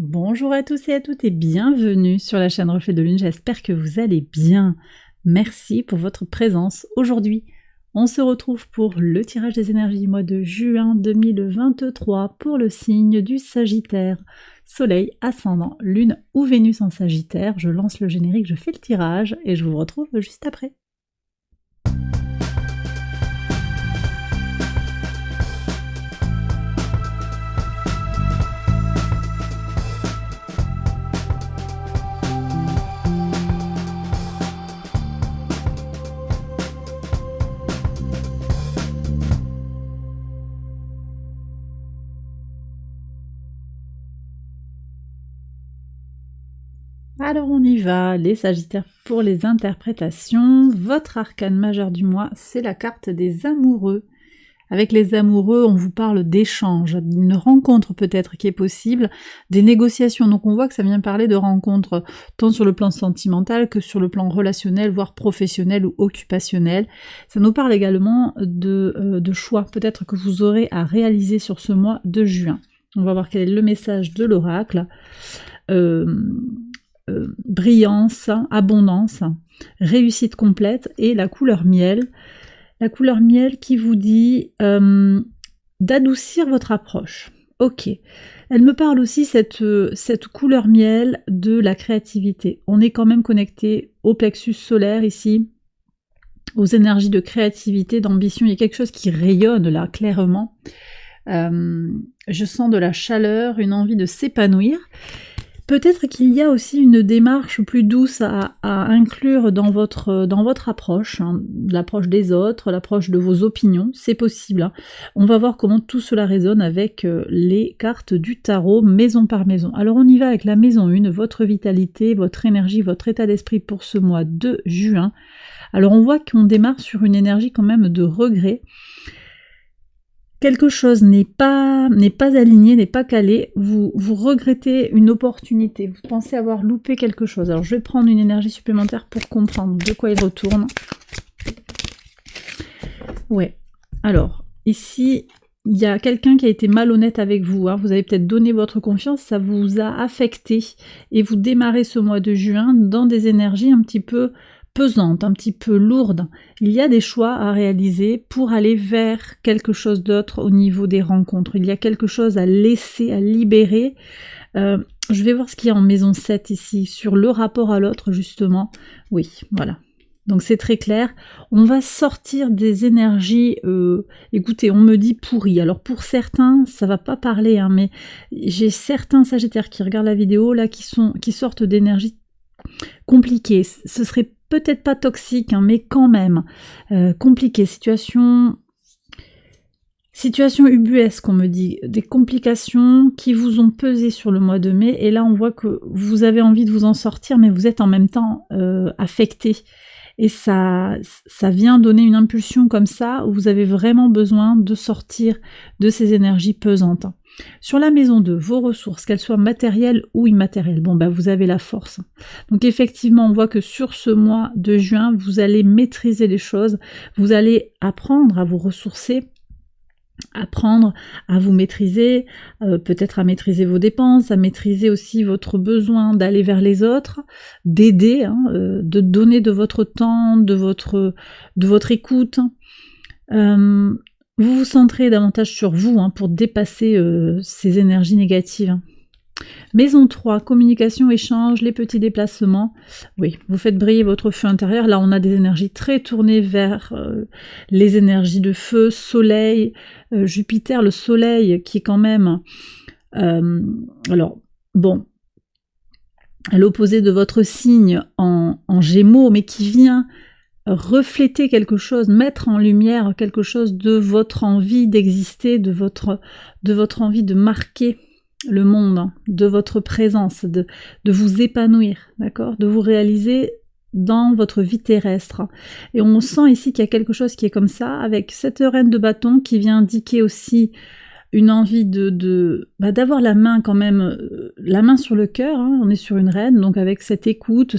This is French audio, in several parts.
Bonjour à tous et à toutes et bienvenue sur la chaîne Reflet de Lune, j'espère que vous allez bien. Merci pour votre présence. Aujourd'hui, on se retrouve pour le tirage des énergies du mois de juin 2023 pour le signe du Sagittaire. Soleil, ascendant, Lune ou Vénus en Sagittaire. Je lance le générique, je fais le tirage et je vous retrouve juste après. Alors on y va, les Sagittaires pour les interprétations. Votre arcane majeur du mois, c'est la carte des amoureux. Avec les amoureux, on vous parle d'échanges, d'une rencontre peut-être qui est possible, des négociations. Donc on voit que ça vient parler de rencontres tant sur le plan sentimental que sur le plan relationnel, voire professionnel ou occupationnel. Ça nous parle également de choix peut-être que vous aurez à réaliser sur ce mois de juin. On va voir quel est le message de l'oracle. Brillance, abondance, réussite complète et la couleur miel. La couleur miel qui vous dit d'adoucir votre approche. Ok. Elle me parle aussi, cette couleur miel, de la créativité. On est quand même connecté au plexus solaire ici, aux énergies de créativité, d'ambition. Il y a quelque chose qui rayonne là, clairement. Je sens de la chaleur, une envie de s'épanouir. Peut-être qu'il y a aussi une démarche plus douce à inclure dans votre approche, hein, l'approche des autres, l'approche de vos opinions, c'est possible. Hein. On va voir comment tout cela résonne avec les cartes du tarot, maison par maison. Alors on y va avec la maison 1, votre vitalité, votre énergie, votre état d'esprit pour ce mois de juin. Alors on voit qu'on démarre sur une énergie quand même de regret. Quelque chose n'est pas aligné, n'est pas calé, vous regrettez une opportunité, vous pensez avoir loupé quelque chose. Alors je vais prendre une énergie supplémentaire pour comprendre de quoi il retourne. Ouais, alors ici, il y a quelqu'un qui a été malhonnête avec vous, hein. Vous avez peut-être donné votre confiance, ça vous a affecté, et vous démarrez ce mois de juin dans des énergies un petit peu pesante, un petit peu lourde. Il y a des choix à réaliser pour aller vers quelque chose d'autre au niveau des rencontres. Il y a quelque chose à laisser, à libérer. Je vais voir ce qu'il y a en maison 7 ici, sur le rapport à l'autre justement. Oui, voilà. Donc c'est très clair. On va sortir des énergies, écoutez, on me dit pourries. Alors pour certains, ça va pas parler, hein, mais j'ai certains Sagittaires qui regardent la vidéo là qui sortent d'énergies compliquées. Ce serait peut-être pas toxique, hein, mais quand même compliqué. Situation ubuesque, on me dit, des complications qui vous ont pesé sur le mois de mai, et là on voit que vous avez envie de vous en sortir, mais vous êtes en même temps affecté, et ça vient donner une impulsion comme ça, où vous avez vraiment besoin de sortir de ces énergies pesantes. Sur la maison 2, vos ressources, qu'elles soient matérielles ou immatérielles, bon ben vous avez la force. Donc effectivement, on voit que sur ce mois de juin, vous allez maîtriser les choses, vous allez apprendre à vous ressourcer, apprendre à vous maîtriser, peut-être à maîtriser vos dépenses, à maîtriser aussi votre besoin d'aller vers les autres, d'aider, hein, de donner de votre temps, de votre écoute. Vous vous centrez davantage sur vous, hein, pour dépasser ces énergies négatives. Maison 3, communication, échange, les petits déplacements. Oui, vous faites briller votre feu intérieur. Là, on a des énergies très tournées vers les énergies de feu, soleil, Jupiter, le soleil qui est quand même... alors, bon, à l'opposé de votre signe en Gémeaux, mais qui vient refléter quelque chose, mettre en lumière quelque chose de votre envie d'exister, de votre envie de marquer le monde, de votre présence, de vous épanouir, d'accord, de vous réaliser dans votre vie terrestre. Et on sent ici qu'il y a quelque chose qui est comme ça, avec cette reine de bâton qui vient indiquer aussi une envie d'avoir la main quand même, la main sur le cœur, hein. On est sur une reine, donc avec cette écoute,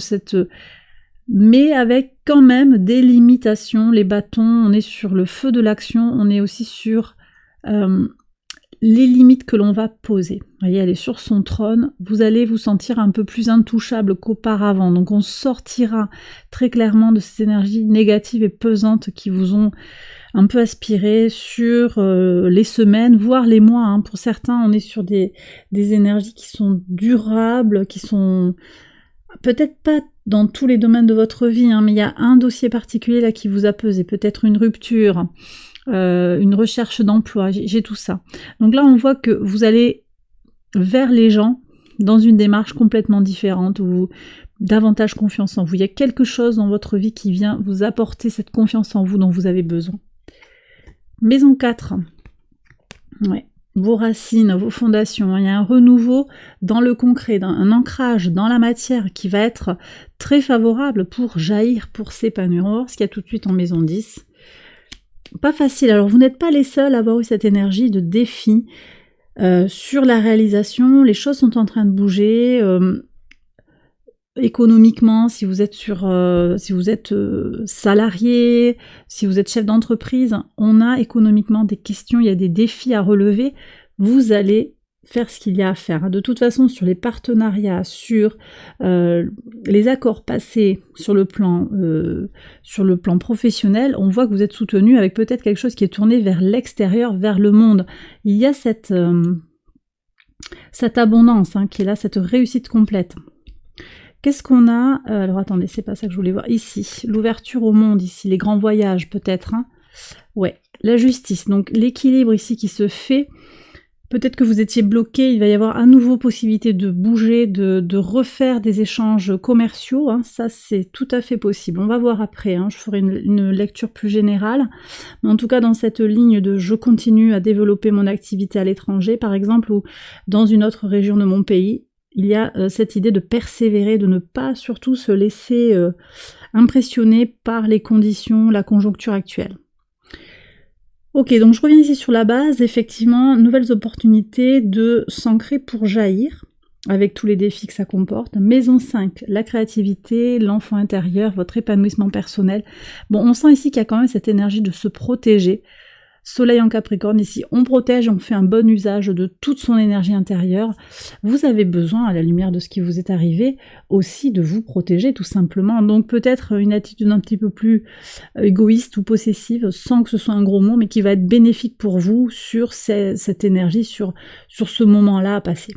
mais avec quand même des limitations. Les bâtons, on est sur le feu de l'action, on est aussi sur les limites que l'on va poser. Vous voyez, elle est sur son trône, vous allez vous sentir un peu plus intouchable qu'auparavant. Donc on sortira très clairement de ces énergies négatives et pesantes qui vous ont un peu aspiré sur les semaines, voire les mois. Hein. Pour certains, on est sur des énergies qui sont durables, qui sont peut-être pas dans tous les domaines de votre vie, hein, mais il y a un dossier particulier là qui vous a pesé, peut-être une rupture, une recherche d'emploi, j'ai tout ça. Donc là, on voit que vous allez vers les gens dans une démarche complètement différente, ou davantage confiance en vous. Il y a quelque chose dans votre vie qui vient vous apporter cette confiance en vous dont vous avez besoin. Maison 4. Ouais. Vos racines, vos fondations, il y a un renouveau dans le concret, un ancrage dans la matière qui va être très favorable pour jaillir, pour s'épanouir. On va voir ce qu'il y a tout de suite en maison 10. Pas facile, alors vous n'êtes pas les seuls à avoir eu cette énergie de défi sur la réalisation, les choses sont en train de bouger, économiquement, si vous êtes salarié, si vous êtes chef d'entreprise, on a économiquement des questions, il y a des défis à relever, vous allez faire ce qu'il y a à faire. De toute façon, sur les partenariats, sur les accords passés sur le plan professionnel, on voit que vous êtes soutenu avec peut-être quelque chose qui est tourné vers l'extérieur, vers le monde. Il y a cette abondance qui est là, cette réussite complète. Qu'est-ce qu'on a? Alors attendez, c'est pas ça que je voulais voir. Ici, l'ouverture au monde, ici, les grands voyages peut-être. Hein. Ouais, la justice, donc l'équilibre ici qui se fait. Peut-être que vous étiez bloqué, il va y avoir à nouveau possibilité de bouger, de refaire des échanges commerciaux, hein. Ça c'est tout à fait possible. On va voir après, hein. Je ferai une lecture plus générale. Mais en tout cas dans cette ligne de je continue à développer mon activité à l'étranger, par exemple, ou dans une autre région de mon pays, il y a cette idée de persévérer, de ne pas surtout se laisser impressionner par les conditions, la conjoncture actuelle. Ok, donc je reviens ici sur la base, effectivement, nouvelles opportunités de s'ancrer pour jaillir, avec tous les défis que ça comporte. Maison 5, la créativité, l'enfant intérieur, votre épanouissement personnel. Bon, on sent ici qu'il y a quand même cette énergie de se protéger. Soleil en Capricorne, ici, on protège, on fait un bon usage de toute son énergie intérieure. Vous avez besoin, à la lumière de ce qui vous est arrivé, aussi de vous protéger, tout simplement. Donc peut-être une attitude un petit peu plus égoïste ou possessive, sans que ce soit un gros mot, mais qui va être bénéfique pour vous sur cette énergie, sur ce moment-là à passer.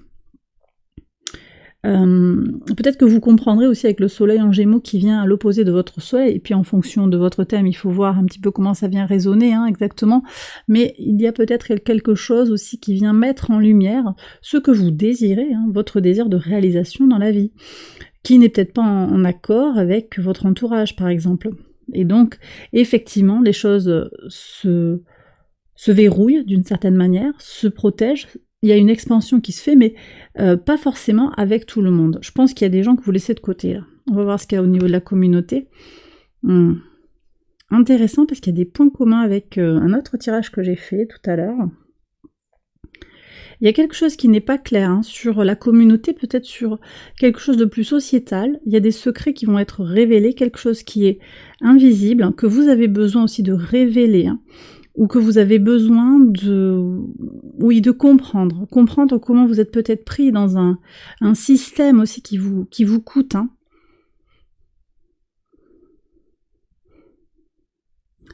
Peut-être que vous comprendrez aussi avec le soleil en Gémeaux qui vient à l'opposé de votre soleil, et puis en fonction de votre thème, il faut voir un petit peu comment ça vient résonner, hein, exactement, mais il y a peut-être quelque chose aussi qui vient mettre en lumière ce que vous désirez, hein, votre désir de réalisation dans la vie, qui n'est peut-être pas en accord avec votre entourage, par exemple. Et donc, effectivement, les choses se verrouillent d'une certaine manière, se protègent. Il y a une expansion qui se fait, mais pas forcément avec tout le monde. Je pense qu'il y a des gens que vous laissez de côté, là. On va voir ce qu'il y a au niveau de la communauté. Intéressant, parce qu'il y a des points communs avec un autre tirage que j'ai fait tout à l'heure. Il y a quelque chose qui n'est pas clair, hein, sur la communauté, peut-être sur quelque chose de plus sociétal. Il y a des secrets qui vont être révélés, quelque chose qui est invisible, que vous avez besoin aussi de révéler, hein, ou que vous avez besoin de comprendre comment vous êtes peut-être pris dans un système aussi qui vous coûte, hein.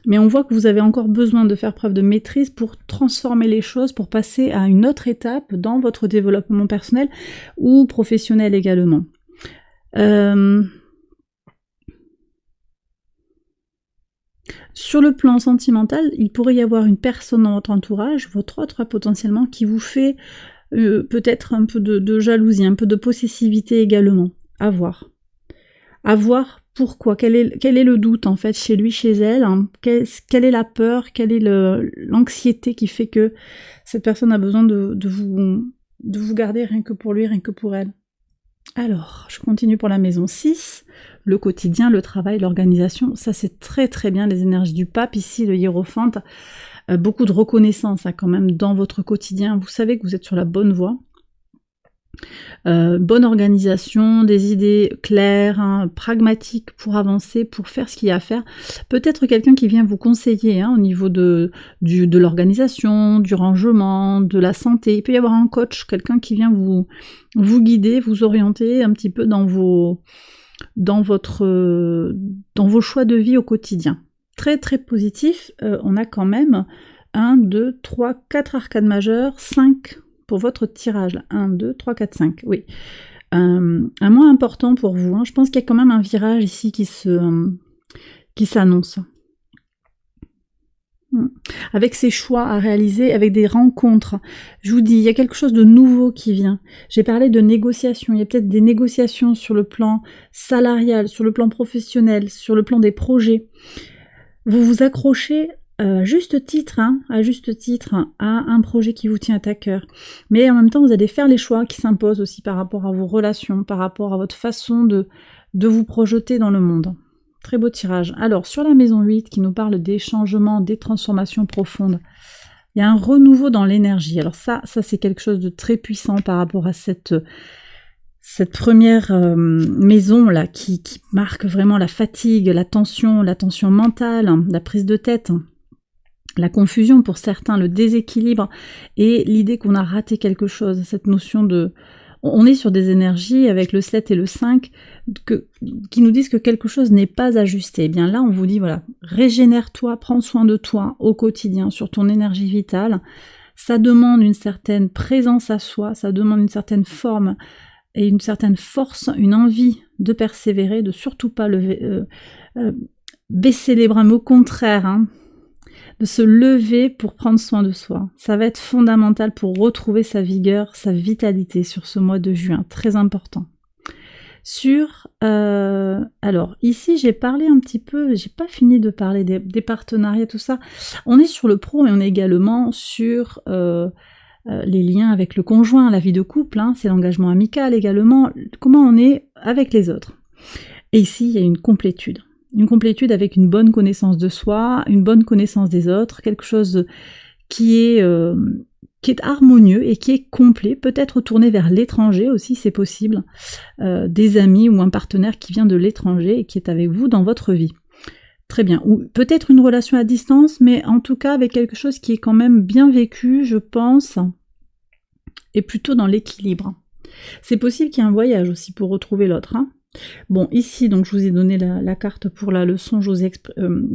Mais on voit que vous avez encore besoin de faire preuve de maîtrise pour transformer les choses, pour passer à une autre étape dans votre développement personnel ou professionnel également. Sur le plan sentimental, il pourrait y avoir une personne dans votre entourage, votre autre potentiellement, qui vous fait peut-être un peu de jalousie, un peu de possessivité également. À voir. À voir pourquoi, quel est le doute en fait chez lui, chez elle, hein, quelle est la peur, quelle est l'anxiété qui fait que cette personne a besoin de vous garder rien que pour lui, rien que pour elle. Alors, je continue pour la maison 6, le quotidien, le travail, l'organisation, ça c'est très très bien, les énergies du pape, ici le hiérophante, beaucoup de reconnaissance quand même dans votre quotidien, vous savez que vous êtes sur la bonne voie. bonne organisation, des idées claires, hein, pragmatiques pour avancer, pour faire ce qu'il y a à faire. Peut-être quelqu'un qui vient vous conseiller hein, au niveau de l'organisation, du rangement, de la santé. Il peut y avoir un coach, quelqu'un qui vient vous guider, vous orienter un petit peu dans vos choix de vie au quotidien. Très très positif, on a quand même 1, 2, 3, 4 arcades majeures, 5 pour votre tirage. 1, 2, 3, 4, 5, oui. Un mois important pour vous. Hein. Je pense qu'il y a quand même un virage ici qui s'annonce. Avec ces choix à réaliser, avec des rencontres. Je vous dis, il y a quelque chose de nouveau qui vient. J'ai parlé de négociations. Il y a peut-être des négociations sur le plan salarial, sur le plan professionnel, sur le plan des projets. Vous vous accrochez à juste titre à un projet qui vous tient à cœur. Mais en même temps, vous allez faire les choix qui s'imposent aussi par rapport à vos relations, par rapport à votre façon de vous projeter dans le monde. Très beau tirage. Alors, sur la maison 8, qui nous parle des changements, des transformations profondes, il y a un renouveau dans l'énergie. Alors ça c'est quelque chose de très puissant par rapport à cette première maison là qui marque vraiment la fatigue, la tension mentale, la prise de tête, la confusion pour certains, le déséquilibre et l'idée qu'on a raté quelque chose, cette notion de... On est sur des énergies avec le 7 et le 5 qui nous disent que quelque chose n'est pas ajusté. Et bien là, on vous dit, voilà, régénère-toi, prends soin de toi au quotidien, sur ton énergie vitale. Ça demande une certaine présence à soi, ça demande une certaine forme et une certaine force, une envie de persévérer, de surtout pas baisser les bras, mais au contraire, hein, de se lever pour prendre soin de soi. Ça va être fondamental pour retrouver sa vigueur, sa vitalité sur ce mois de juin, très important. Alors ici j'ai parlé un petit peu, j'ai pas fini de parler des partenariats, tout ça. On est sur le pro et on est également sur les liens avec le conjoint, la vie de couple, hein, c'est l'engagement amical également, comment on est avec les autres. Et ici il y a une complétude. Une complétude avec une bonne connaissance de soi, une bonne connaissance des autres, quelque chose qui est harmonieux et qui est complet, peut-être tourné vers l'étranger aussi, c'est possible, des amis ou un partenaire qui vient de l'étranger et qui est avec vous dans votre vie. Très bien, ou peut-être une relation à distance, mais en tout cas avec quelque chose qui est quand même bien vécu, je pense, et plutôt dans l'équilibre. C'est possible qu'il y ait un voyage aussi pour retrouver l'autre, hein. Bon, ici, donc je vous ai donné la carte pour la leçon, je vous ai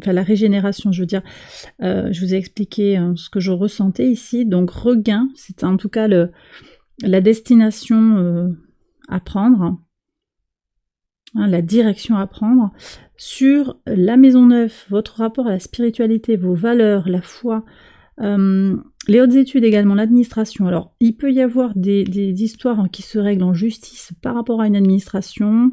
la régénération, je veux dire, je vous ai expliqué ce que je ressentais ici, donc regain, c'est en tout cas la destination à prendre, hein, la direction à prendre. Sur la maison 9, votre rapport à la spiritualité, vos valeurs, la foi, les hautes études également, l'administration. Alors, il peut y avoir des histoires qui se règlent en justice par rapport à une administration,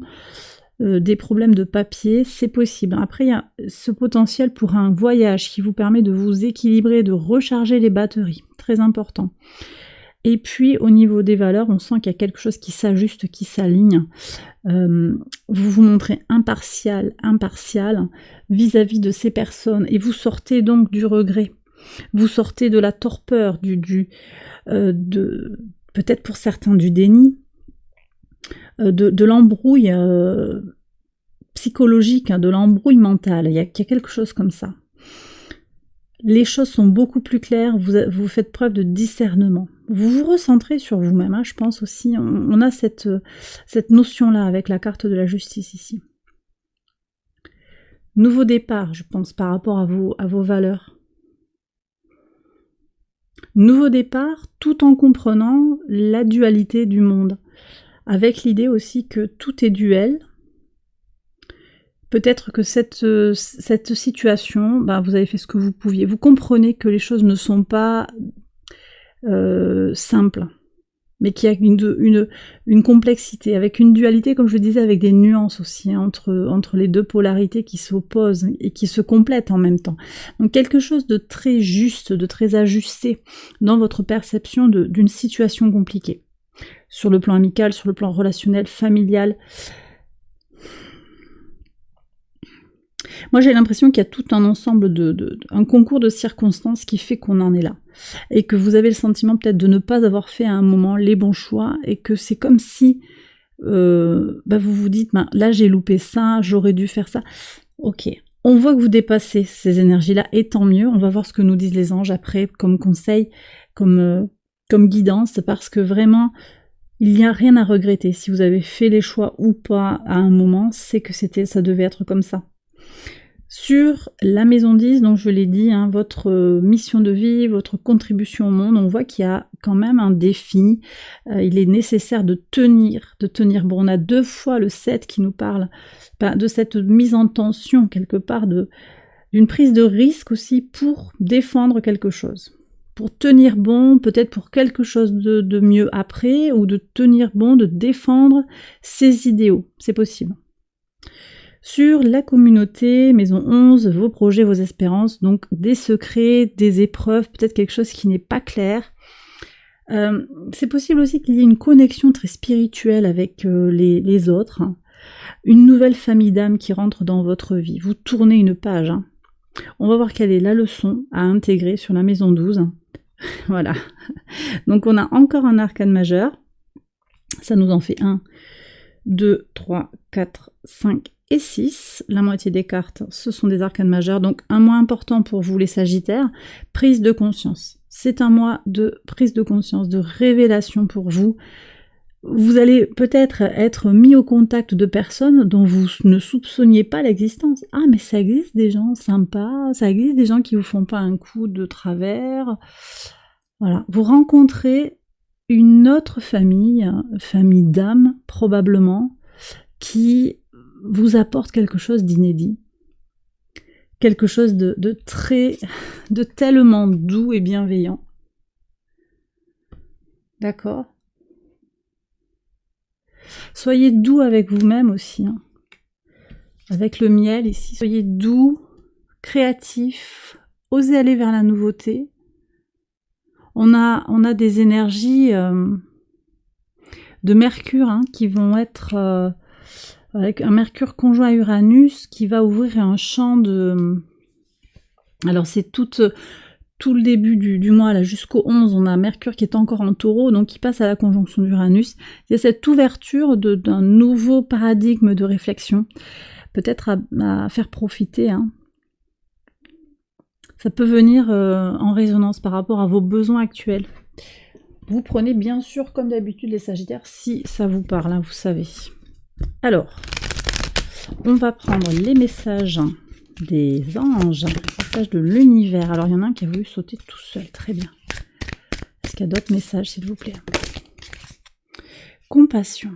des problèmes de papier, c'est possible. Après, il y a ce potentiel pour un voyage qui vous permet de vous équilibrer, de recharger les batteries, très important. Et puis, au niveau des valeurs, on sent qu'il y a quelque chose qui s'ajuste, qui s'aligne. Vous vous montrez impartial vis-à-vis de ces personnes, et vous sortez donc du regret. Vous sortez de la torpeur, peut-être pour certains du déni, de l'embrouille psychologique, hein, de l'embrouille mentale. Il y a quelque chose comme ça. Les choses sont beaucoup plus claires, vous faites preuve de discernement. Vous vous recentrez sur vous-même, hein, je pense aussi. On a cette notion-là avec la carte de la justice ici. Nouveau départ, je pense, par rapport à vos valeurs. Nouveau départ, tout en comprenant la dualité du monde, avec l'idée aussi que tout est duel. Peut-être que cette situation, vous avez fait ce que vous pouviez. Vous comprenez que les choses ne sont pas simples, mais qu'il y a une complexité, avec une dualité, comme je le disais, avec des nuances aussi, hein, entre les deux polarités qui s'opposent et qui se complètent en même temps. Donc quelque chose de très juste, de très ajusté dans votre perception d'une situation compliquée. Sur le plan amical, sur le plan relationnel, familial. Moi, j'ai l'impression qu'il y a tout un ensemble un concours de circonstances qui fait qu'on en est là. Et que vous avez le sentiment peut-être de ne pas avoir fait à un moment les bons choix et que c'est comme si vous vous dites, là j'ai loupé ça, j'aurais dû faire ça. Ok, on voit que vous dépassez ces énergies-là et tant mieux. On va voir ce que nous disent les anges après comme conseil, comme guidance, parce que vraiment, il n'y a rien à regretter. Si vous avez fait les choix ou pas à un moment, c'est que ça devait être comme ça. Sur la maison 10, donc je l'ai dit, votre mission de vie, votre contribution au monde, on voit qu'il y a quand même un défi. Il est nécessaire de tenir bon. On a 2 fois le 7 qui nous parle de cette mise en tension quelque part, d'une prise de risque aussi pour défendre quelque chose. Pour tenir bon, peut-être pour quelque chose de mieux après, ou de tenir bon, de défendre ses idéaux. C'est possible. Sur la communauté, maison 11, vos projets, vos espérances, donc des secrets, des épreuves, peut-être quelque chose qui n'est pas clair. C'est possible aussi qu'il y ait une connexion très spirituelle avec les autres. Une nouvelle famille d'âmes qui rentre dans votre vie. Vous tournez une page. On va voir quelle est la leçon à intégrer sur la maison 12. Voilà. Donc on a encore un arcane majeur. Ça nous en fait 1, 2, 3, 4, 5 et 6. La moitié des cartes, ce sont des arcanes majeurs. Donc un mois important pour vous les Sagittaires, prise de conscience. C'est un mois de prise de conscience, de révélation pour vous. Vous allez peut-être être mis au contact de personnes dont vous ne soupçonniez pas l'existence. Ah, mais ça existe des gens sympas, ça existe des gens qui vous font pas un coup de travers. Voilà, vous rencontrez une autre famille d'âmes probablement, qui vous apporte quelque chose d'inédit. Quelque chose de tellement doux et bienveillant. D'accord ? Soyez doux avec vous-même aussi, avec le miel ici. Soyez doux, créatif, osez aller vers la nouveauté. On a des énergies de Mercure qui vont être avec un Mercure conjoint à Uranus qui va ouvrir un champ de... Alors c'est tout le début du mois, là jusqu'au 11, on a Mercure qui est encore en Taureau, donc qui passe à la conjonction d'Uranus. Il y a cette ouverture d'un nouveau paradigme de réflexion, peut-être à faire profiter. Ça peut venir en résonance par rapport à vos besoins actuels. Vous prenez bien sûr, comme d'habitude, les Sagittaires, si ça vous parle, vous savez. Alors, on va prendre les messages des anges, les messages de l'univers. Alors, il y en a un qui a voulu sauter tout seul, très bien. Est-ce qu'il y a d'autres messages, s'il vous plaît? Compassion.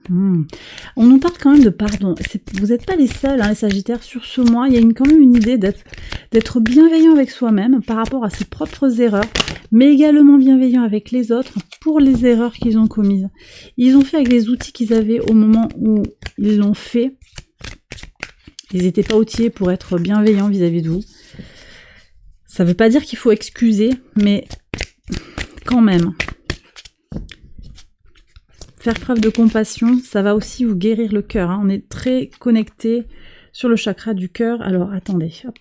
On nous parle quand même de pardon. Vous n'êtes pas les seuls, les Sagittaires, sur ce mois. Il y a quand même une idée d'être bienveillant avec soi-même par rapport à ses propres erreurs, mais également bienveillant avec les autres pour les erreurs qu'ils ont commises. Ils ont fait avec les outils qu'ils avaient au moment où ils l'ont fait. Ils n'étaient pas outillés pour être bienveillants vis-à-vis de vous. Ça ne veut pas dire qu'il faut excuser, mais quand même. Faire preuve de compassion, ça va aussi vous guérir le cœur. On est très connecté sur le chakra du cœur. Alors, attendez, hop.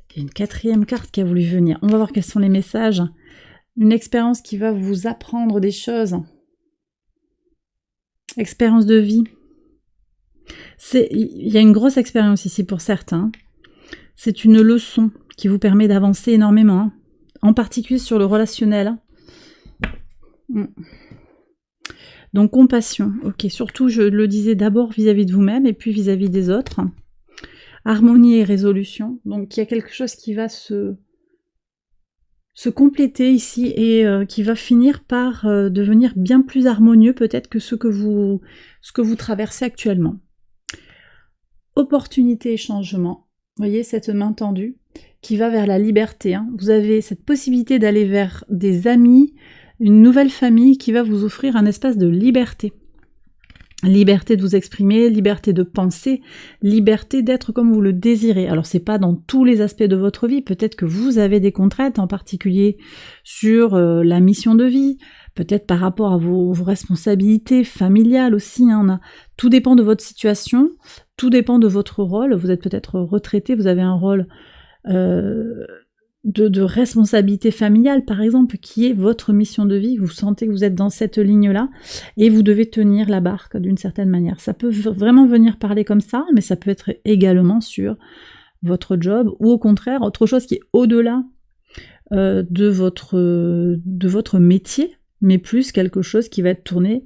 Il y a une 4e carte qui a voulu venir. On va voir quels sont les messages. Une expérience qui va vous apprendre des choses. Expérience de vie. Il y a une grosse expérience ici pour certains. C'est une leçon qui vous permet d'avancer énormément. En particulier sur le relationnel. Donc compassion, ok, surtout je le disais d'abord vis-à-vis de vous-même et puis vis-à-vis des autres. Harmonie et résolution, donc il y a quelque chose qui va se compléter ici et qui va finir par devenir bien plus harmonieux peut-être que ce que vous traversez actuellement. Opportunité et changement, vous voyez cette main tendue qui va vers la liberté. Vous avez cette possibilité d'aller vers des amis, une nouvelle famille qui va vous offrir un espace de liberté. Liberté de vous exprimer, liberté de penser, liberté d'être comme vous le désirez. Alors c'est pas dans tous les aspects de votre vie, peut-être que vous avez des contraintes, en particulier sur la mission de vie, peut-être par rapport à vos responsabilités familiales aussi, hein, tout dépend de votre situation, tout dépend de votre rôle. Vous êtes peut-être retraité, vous avez un rôle de responsabilité familiale, par exemple, qui est votre mission de vie. Vous sentez que vous êtes dans cette ligne-là et vous devez tenir la barque d'une certaine manière. Ça peut vraiment venir parler comme ça, mais ça peut être également sur votre job ou au contraire, autre chose qui est au-delà de votre métier, mais plus quelque chose qui va être tourné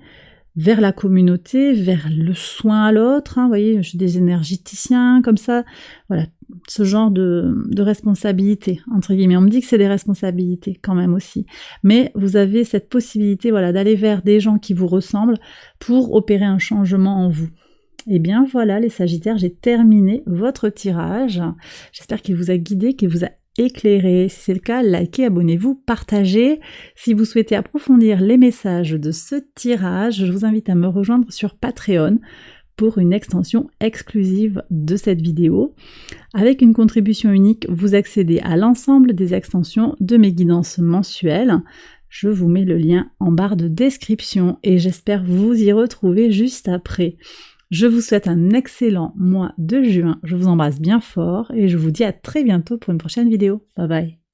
vers la communauté, vers le soin à l'autre, hein, vous voyez, j'ai des énergéticiens comme ça, voilà, ce genre de responsabilité, entre guillemets. On me dit que c'est des responsabilités quand même aussi, mais vous avez cette possibilité, voilà, d'aller vers des gens qui vous ressemblent pour opérer un changement en vous. Et bien voilà les Sagittaires, j'ai terminé votre tirage, j'espère qu'il vous a guidé, qu'il vous a éclairé. Si c'est le cas, likez, abonnez-vous, partagez. Si vous souhaitez approfondir les messages de ce tirage, je vous invite à me rejoindre sur Patreon pour une extension exclusive de cette vidéo. Avec une contribution unique, vous accédez à l'ensemble des extensions de mes guidances mensuelles. Je vous mets le lien en barre de description et j'espère vous y retrouver juste après. Je vous souhaite un excellent mois de juin, je vous embrasse bien fort et je vous dis à très bientôt pour une prochaine vidéo. Bye bye.